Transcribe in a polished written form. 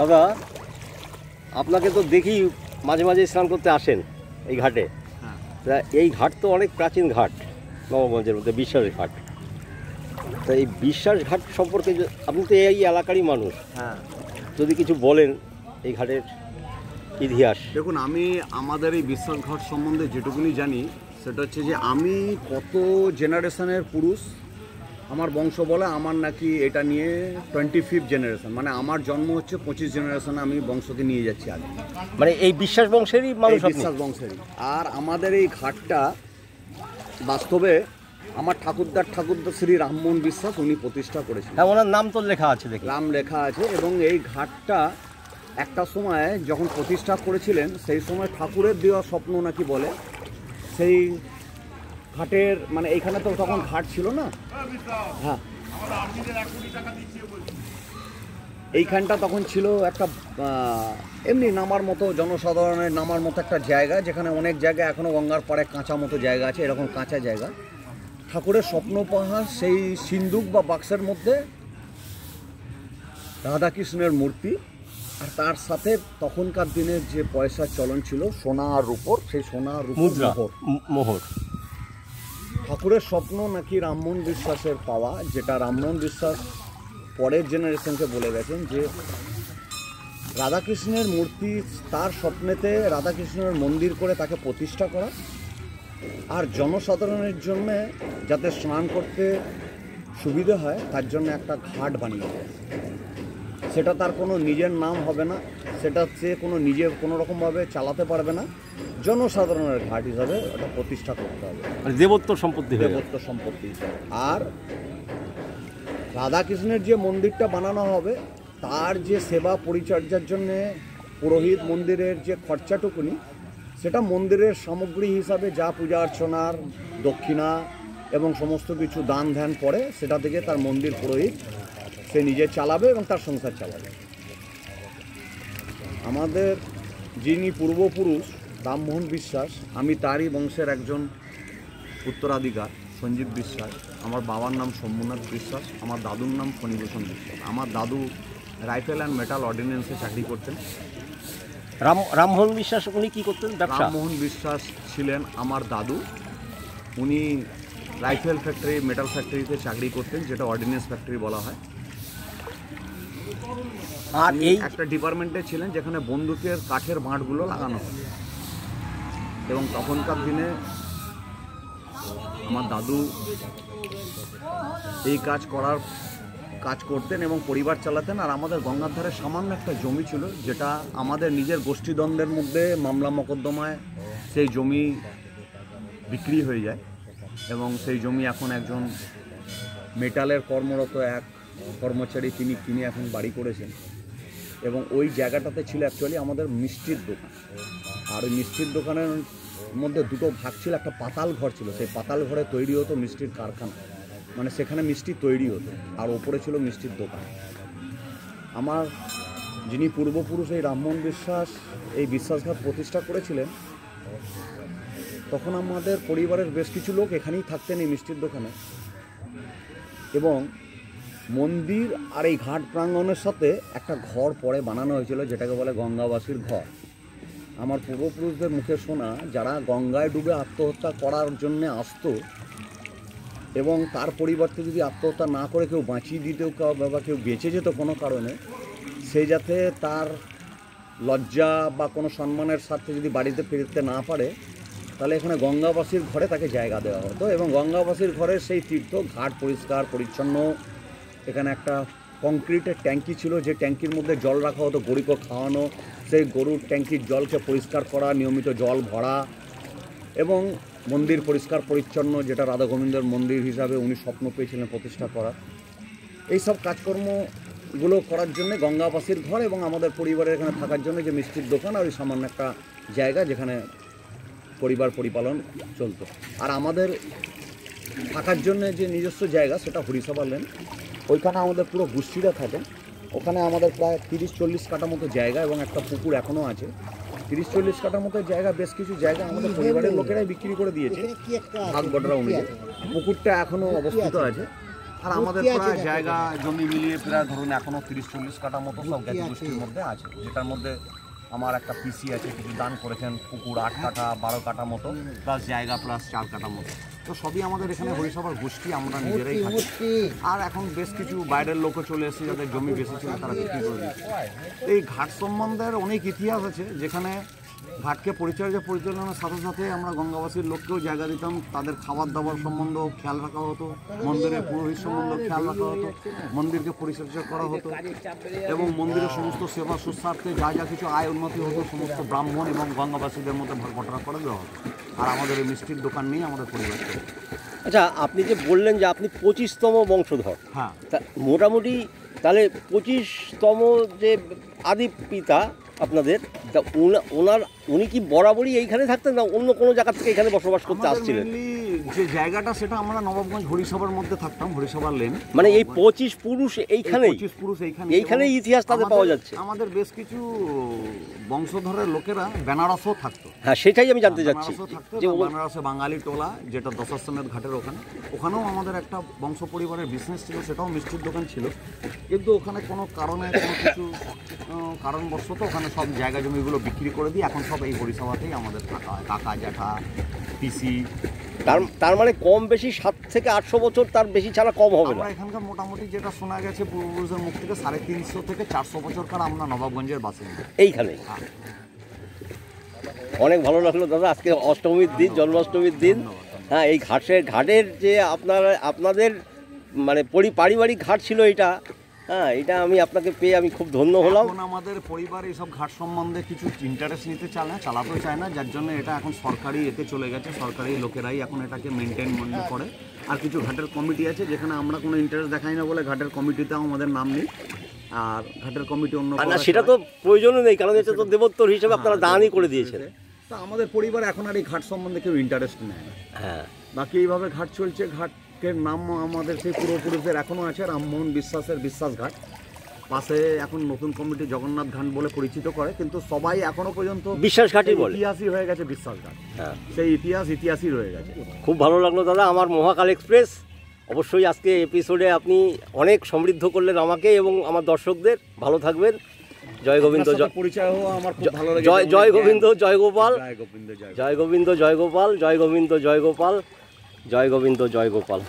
দাদা, আপনাকে তো দেখি মাঝে মাঝে স্নান করতে আসেন এই ঘাটে। তা এই ঘাট তো অনেক প্রাচীন ঘাট, নবগঞ্জের মধ্যে বিশ্বাস ঘাট। তা এই বিশ্বাস ঘাট সম্পর্কে আপনি তো এই এলাকারই মানুষ, যদি কিছু বলেন এই ঘাটের ইতিহাস। দেখুন, আমি আমাদের এই বিশ্বাস ঘাট সম্বন্ধে যেটুকুনি জানি সেটা হচ্ছে যে আমি কত জেনারেশনের পুরুষ আমার বংশ বলে, আমার নাকি এটা নিয়ে 25 জেনারেশন, মানে আমার জন্ম হচ্ছে 25 জেনারেশনে আমি বংশকে নিয়ে যাচ্ছি আগে, মানে এই বিশ্বাস বংশেরই মানুষ, বিশ্বাস বংশেরই। আর আমাদের এই ঘাটটা বাস্তবে আমার ঠাকুরদা শ্রী রামমোহন বিশ্বাস উনি প্রতিষ্ঠা করেছেন। হ্যাঁ, ওনার নাম তো লেখা আছে, দেখি নাম লেখা আছে। এবং এই ঘাটটা একটা সময় যখন প্রতিষ্ঠা করেছিলেন সেই সময় ঠাকুরের দেওয়া স্বপ্ন নাকি বলে সেই ঘাটের, মানে এইখানে তো তখন ঘাট ছিল না, হ্যাঁ, এইখানটা তখন ছিল একটা এমনি নামার মতো, জনসাধারণের নামার মতো একটা জায়গা, যেখানে অনেক জায়গা এখনও গঙ্গার পাড়ে কাঁচা মতো জায়গা আছে, এরকম কাঁচা জায়গা। ঠাকুরের স্বপ্ন পাহাড়, সেই সিন্দুক বা বাক্সের মধ্যে রাধাকৃষ্ণের মূর্তি, আর তার সাথে তখনকার দিনের যে পয়সার চলন ছিল সোনা আর রূপোর, সেই সোনা আর রূপোর মোহর। ঠাকুরের স্বপ্ন নাকি রামমোহন বিশ্বাসের পাওয়া, যেটা রামমোহন বিশ্বাস পরের জেনারেশনকে বলে গেছেন যে রাধাকৃষ্ণের মূর্তি তার স্বপ্নেতে রাধাকৃষ্ণের মন্দির করে তাকে প্রতিষ্ঠা করা, আর জনসাধারণের জন্য যাতে স্নান করতে সুবিধা হয় তার জন্য একটা ঘাট বানিয়ে দেয়। সেটা তার কোনো নিজের নাম হবে না, সেটা সে নিজে কোনো রকমভাবে চালাতে পারবে না, জনসাধারণের ঘাট হিসাবে ওটা প্রতিষ্ঠা করতে হবে, দেবত্ব সম্পত্তি, দেবত্ব সম্পত্তি হিসাবে। আর রাধাকৃষ্ণের যে মন্দিরটা বানানো হবে তার যে সেবা পরিচর্যার জন্যে পুরোহিত মন্দিরের যে খরচাটুকুনি, সেটা মন্দিরের সামগ্রী হিসাবে যা পূজা অর্চনার দক্ষিণা এবং সমস্ত কিছু দান ধ্যান পড়ে, সেটা থেকে তার মন্দির পুরোহিত সে নিজে চালাবে এবং তার সংসার চালাবে। আমাদের যিনি পূর্বপুরুষ রামমোহন বিশ্বাস, আমি তারই বংশের একজন উত্তরাধিকার, সঞ্জীব বিশ্বাস। আমার বাবার নাম শম্ভুনাথ বিশ্বাস, আমার দাদুর নাম ফণীভূষণ বিশ্বাস। আমার দাদু রাইফেল অ্যান্ড মেটাল অর্ডিন্যান্সে চাকরি করতেন। রামমোহন বিশ্বাস উনি কী করতেন? রামমোহন বিশ্বাস ছিলেন আমার দাদু, উনি রাইফেল ফ্যাক্টরি, মেটাল ফ্যাক্টরিতে চাকরি করতেন, যেটা অর্ডিন্যান্স ফ্যাক্টরি বলা হয়। আর এই একটা ডিপার্টমেন্টে ছিলেন যেখানে বন্দুকের কাঠের বাঁটগুলো লাগানো হয়। এবং তখনকার দিনে আমার দাদু এই কাজ করতেন এবং পরিবার চালাতেন। আর আমাদের গঙ্গার ধারে সামান্য একটা জমি ছিল, যেটা আমাদের নিজের গোষ্ঠীদ্বন্দ্বের মধ্যে মামলা মোকদ্দমায় সেই জমি বিক্রি হয়ে যায়, এবং সেই জমি এখন একজন মেটালের কর্মরত এক কর্মচারী তিনি কিনে এখন বাড়ি করেছেন। এবং ওই জায়গাটাতে ছিল অ্যাকচুয়ালি আমাদের মিষ্টির দোকান। আর ওই মিষ্টির দোকানের মধ্যে দুটো ভাগ ছিল, একটা পাতাল ঘর ছিল, সেই পাতাল ঘরে তৈরি হতো মিষ্টির কারখানা, মানে সেখানে মিষ্টি তৈরি হতো, আর ওপরে ছিল মিষ্টির দোকান। আমার যিনি পূর্বপুরুষ এই রামমোহন বিশ্বাস এই বিশ্বাসঘাট প্রতিষ্ঠা করেছিলেন, তখন আমাদের পরিবারের বেশ কিছু লোক এখানেই থাকতেন এই মিষ্টির দোকানে। এবং মন্দির আর এই ঘাট প্রাঙ্গণের সাথে একটা ঘর পরে বানানো হয়েছিল, যেটাকে বলে গঙ্গাবাসীর ঘর। আমার পূর্বপুরুষদের মুখে শোনা, যারা গঙ্গায় ডুবে আত্মহত্যা করার জন্যে আসতো এবং তার পরিবর্তে যদি আত্মহত্যা না করে কেউ বাঁচিয়ে দিতেও বা কেউ বেঁচে যেত কোনো কারণে, সে যাতে তার লজ্জা বা কোনো সম্মানের স্বার্থে যদি বাড়িতে ফিরতে না পারে, তাহলে এখানে গঙ্গাবাসীর ঘরে তাকে জায়গা দেওয়া হতো। এবং গঙ্গাবাসীর ঘরের সেই তীর্থ ঘাট পরিষ্কার পরিচ্ছন্ন, এখানে একটা কংক্রিটের ট্যাঙ্কি ছিল, যে ট্যাঙ্কির মধ্যে জল রাখা হতো গরুকে খাওয়ানো, সেই গরুর ট্যাঙ্কির জলকে পরিষ্কার করা, নিয়মিত জল ভরা, এবং মন্দির পরিষ্কার পরিচ্ছন্ন, যেটা রাধা গোবিন্দের মন্দির হিসাবে উনি স্বপ্ন পেয়েছিলেন প্রতিষ্ঠা করার। এইসব কাজকর্মগুলো করার জন্য গঙ্গাবাসীর ঘর এবং আমাদের পরিবারের এখানে থাকার জন্য যে মিষ্টির দোকান আর ওই সামান্য একটা জায়গা যেখানে পরিবার পরিপালন চলতো। আর আমাদের থাকার জন্য যে নিজস্ব জায়গা, সেটা হরিসভা লেন, ওইখানে আমাদের পুরো গোষ্ঠীরা থাকেন। ওখানে আমাদের প্রায় 30-40 কাঠা মতো জায়গা এবং একটা পুকুর এখনও আছে। 30-40 কাঠার মতো জায়গা, বেশ কিছু জায়গা আমাদের পরিবারের লোকেরাই বিক্রি করে দিয়েছে ভাগ বটরা অনুযায়ী। পুকুরটা এখনও অবস্থিত আছে। আর আমাদের প্রায় জায়গা জমি মিলিয়ে প্রায় ধরুন এখনো 30-40 কাঠা মতো সব জ্ঞাতি গোষ্ঠীর মধ্যে আছে, যেটার মধ্যে আমার একটা পিসি আছে, কিছু দান করেছেন পুকুর 8 কাঠা 12 কাঠা মতো, প্লাস জায়গা প্লাস 4 কাঠা মতো। তো সবই আমাদের এখানে হরিসভার গোষ্ঠী, আমরা নিজেরাই থাকি। আর এখন বেশ কিছু বাইরের লোকও চলে এসেছে, যাদের জমি বেশি ছিল তারা বিক্রি করে দিচ্ছে। এই ঘাট সম্বন্ধে অনেক ইতিহাস আছে, যেখানে ঘাটকে পরিচালনার সাথে সাথে আমরা গঙ্গাবাসীর লোককেও জায়গা দিতাম, তাদের খাবার দাবার সম্বন্ধেও খেয়াল রাখা হতো, মন্দিরের পুরোহিত সম্বন্ধেও খেয়াল রাখা হতো, মন্দিরকে পরিচর্যা করা হতো এবং মন্দিরের সমস্ত সেবা সুস্বার্থে যা যা কিছু আয় উন্নতি হতো সমস্ত ব্রাহ্মণ এবং গঙ্গাবাসীদের মধ্যে ভাগ বটরা করে দেওয়া হতো। আর আমাদের এই মিষ্টির দোকান নিয়ে আমাদের পরিবার চলে। আচ্ছা, আপনি যে বললেন যে আপনি 25তম বংশধর, হ্যাঁ, তা মোটামুটি তাহলে 25তম যে আদি পিতা আপনাদের, তা উনি কি বরাবরই এইখানে থাকতেন না অন্য কোনো জায়গা থেকে এখানে বসবাস করতে আসছিলেন? যে জায়গাটা সেটা আমরা নবাবগঞ্জ হরিসভার মধ্যে থাকতাম, হরিসভার লেন। মানে এই 25 পুরুষ এইখানেই, 25 পুরুষ এইখানেই ইতিহাস তাদের পাওয়া যাচ্ছে। আমাদের বেশ কিছু বংশধরের লোকেরা বেনারসও থাকতো। হ্যাঁ, সেটাই আমি জানতে চাচ্ছি যে বেনারসে বাঙালি টোলা, যেটা দশাশ্বমেধ ঘাটের ওখানেও আমাদের একটা বংশ পরিবারের বিজনেস ছিল, সেটাও মিষ্টির দোকান ছিল। কিন্তু ওখানে কোনো কারণে কোনো কিছু কারণবশত ওখানে সব জায়গা জমিগুলো বিক্রি করে দিয়ে এখন সব এই হরিসভাতেই আমাদের থাকা হয়, কাকা জ্যাঠা পিসি। তার মানে কম বেশি 700 থেকে 800 বছর, তার বেশি ছাড়া কম হবে না। এখানকার মোটামুটি যেটা শোনা গেছে পূর্বপুরুষের মুখ থেকে 350 থেকে 400 বছরকার আমরা নবাবগঞ্জের বাসিন্দা এইখানে। অনেক ভালো লাগলো দাদা, আজকে অষ্টমীর দিন, জন্মাষ্টমীর দিন। হ্যাঁ, এই ঘাটের যে আপনাদের মানে পারিবারিক ঘাট ছিল এটা, হ্যাঁ, এটা আমি আপনাকে পেয়ে আমি খুব ধন্য হলাম। এখন আমাদের পরিবার এইসব ঘাট সম্বন্ধে কিছু ইন্টারেস্ট নিতে চালাতেও চায় না, যার জন্য এটা এখন সরকারি এতে চলে গেছে, সরকারি লোকেরাই এখন এটাকে মেনটেন করে। আর কিছু ঘাটের কমিটি আছে যেখানে আমরা কোনো ইন্টারেস্ট দেখাই না বলে ঘাটের কমিটিতেও আমাদের নাম নেই। আর ঘাটের কমিটি অন্য না, সেটা তো প্রয়োজনও নেই, কারণ এটা তো দেবোত্তর হিসেবে আপনারা দানই করে দিয়েছেন। তা আমাদের পরিবার এখন আর এই ঘাট সম্বন্ধে কেউ ইন্টারেস্ট নেয় না। হ্যাঁ, বাকি এইভাবে ঘাট চলছে। ঘাটের নাম আমাদের সেই পূর্বপুরুষদের এখনও আছে, রামমোহন বিশ্বাসের বিশ্বাস ঘাট। পাশে এখন নতুন কমিটি জগন্নাথ ঘাট বলে পরিচিত করে, কিন্তু সবাই এখনো পর্যন্ত বিশ্বাস ঘাটই বলে, ইতিহাসই হয়ে গেছে বিশ্বাস ঘাট। হ্যাঁ, সেই ইতিহাসই রয়ে গেছে। খুব ভালো লাগলো দাদা, আমার মহাকাল এক্সপ্রেস অবশ্যই আজকে এপিসোডে আপনি অনেক সমৃদ্ধ করলেন আমাকে এবং আমার দর্শকদের। ভালো থাকবেন। জয় গোবিন্দ, পরিচয় হওয়া আমার খুব ভালো লাগে। জয় গোবিন্দ, জয় গোপাল, জয় গোবিন্দ, জয় গোবিন্দ, জয় গোপাল, জয় গোবিন্দ, জয় গোপাল, জয় গোবিন্দ, জয় গোপাল।